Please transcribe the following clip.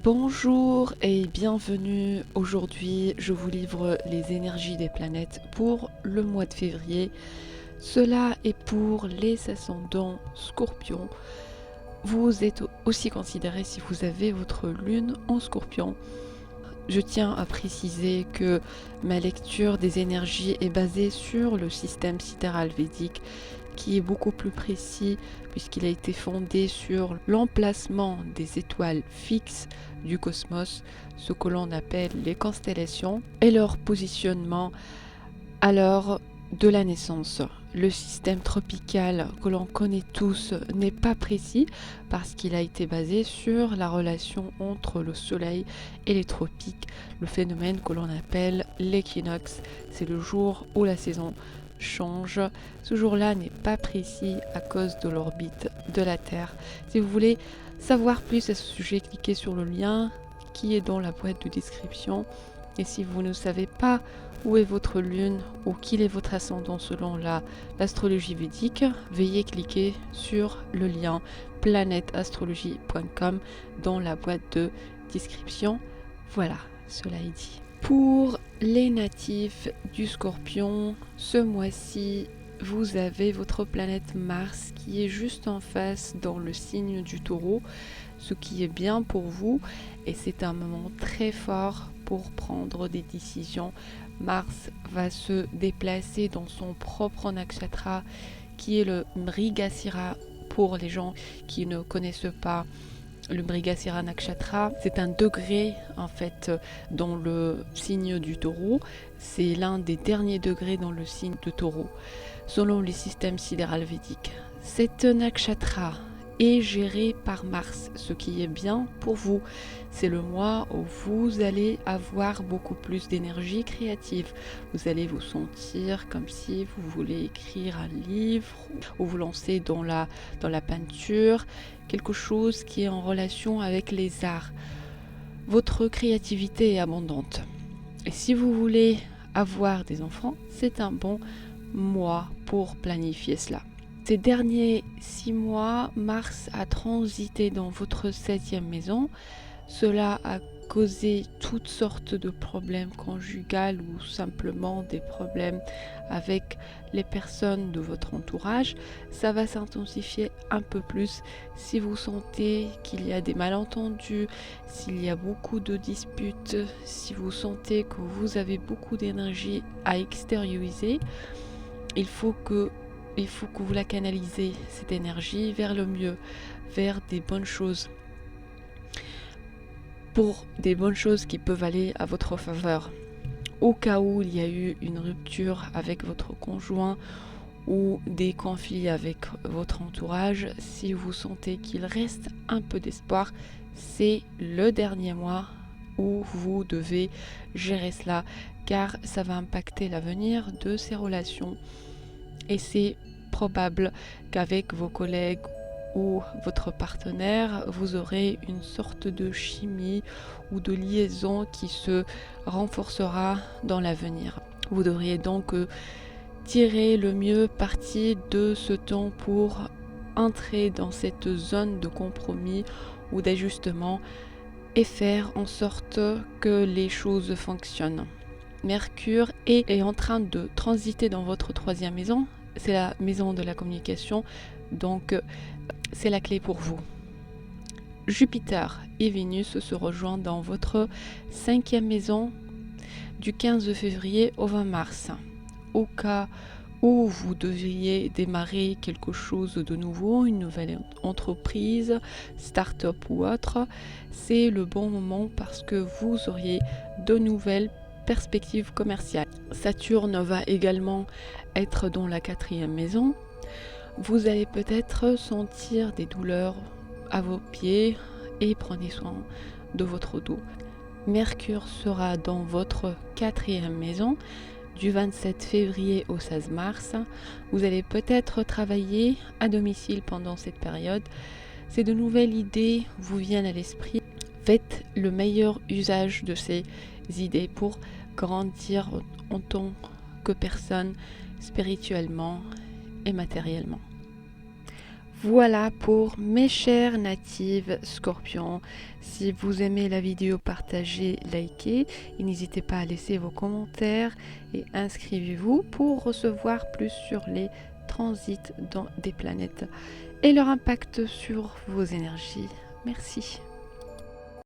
Bonjour et bienvenue. Aujourd'hui, je vous livre les énergies des planètes pour le mois de février. Cela est pour les ascendants Scorpion. Vous êtes aussi considéré si vous avez votre lune en Scorpion. Je tiens à préciser que ma lecture des énergies est basée sur le système sidéral védique qui est beaucoup plus précis puisqu'il a été fondé sur l'emplacement des étoiles fixes du cosmos, ce que l'on appelle les constellations, et leur positionnement à l'heure de la naissance. Le système tropical que l'on connaît tous n'est pas précis parce qu'il a été basé sur la relation entre le soleil et les tropiques, le phénomène que l'on appelle l'équinoxe. C'est le jour où la saison change. Ce jour-là n'est pas précis à cause de l'orbite de la Terre. Si vous voulez savoir plus à ce sujet, cliquez sur le lien qui est dans la boîte de description. Et si vous ne savez pas où est votre lune ou qu'il est votre ascendant selon l'astrologie védique, veuillez cliquer sur le lien planetastrologie.com dans la boîte de description. Voilà, cela est dit. Pour les natifs du Scorpion, ce mois-ci, vous avez votre planète Mars qui est juste en face dans le signe du Taureau, ce qui est bien pour vous et c'est un moment très fort pour prendre des décisions. Mars va se déplacer dans son propre nakshatra qui est le Mrigasira. Pour les gens qui ne connaissent pas le Mrigasira Nakshatra, c'est un degré en fait dans le signe du Taureau. C'est l'un des derniers degrés dans le signe de Taureau, selon les systèmes sidéral védiques. Cette nakshatra est géré par Mars, ce qui est bien pour vous. C'est le mois où vous allez avoir beaucoup plus d'énergie créative. Vous allez vous sentir comme si vous voulez écrire un livre ou vous lancer dans la peinture, quelque chose qui est en relation avec les arts. Votre créativité est abondante. Et si vous voulez avoir des enfants, c'est un bon mois pour planifier cela. Ces derniers 6 mois, Mars a transité dans votre 7e maison. Cela a causé toutes sortes de problèmes conjugaux ou simplement des problèmes avec les personnes de votre entourage. Ça va s'intensifier un peu plus si vous sentez qu'il y a des malentendus, s'il y a beaucoup de disputes, si vous sentez que vous avez beaucoup d'énergie à extérioriser. Il faut que vous la canalisez, cette énergie, vers le mieux, vers des bonnes choses. Pour des bonnes choses qui peuvent aller à votre faveur. Au cas où il y a eu une rupture avec votre conjoint ou des conflits avec votre entourage, si vous sentez qu'il reste un peu d'espoir, c'est le dernier mois où vous devez gérer cela, car ça va impacter l'avenir de ces relations. Et c'est probable qu'avec vos collègues ou votre partenaire, vous aurez une sorte de chimie ou de liaison qui se renforcera dans l'avenir. Vous devriez donc tirer le mieux parti de ce temps pour entrer dans cette zone de compromis ou d'ajustement et faire en sorte que les choses fonctionnent. Mercure est en train de transiter dans votre 3e maison, c'est la maison de la communication, donc c'est la clé pour vous. Jupiter et Vénus se rejoignent dans votre 5e maison du 15 février au 20 mars. Au cas où vous devriez démarrer quelque chose de nouveau, une nouvelle entreprise, start-up ou autre, c'est le bon moment parce que vous auriez de nouvelles perspectives commerciales. Saturne va également être dans la 4e maison. Vous allez peut-être sentir des douleurs à vos pieds et prenez soin de votre dos. Mercure sera dans votre 4e maison du 27 février au 16 mars. Vous allez peut-être travailler à domicile pendant cette période. Ces de nouvelles idées vous viennent à l'esprit. Faites le meilleur usage de ces idées pour grandir en tant que personne spirituellement et matériellement. Voilà pour mes chers natives scorpions. Si vous aimez la vidéo, partagez, likez et n'hésitez pas à laisser vos commentaires et inscrivez-vous pour recevoir plus sur les transits des planètes et leur impact sur vos énergies. Merci.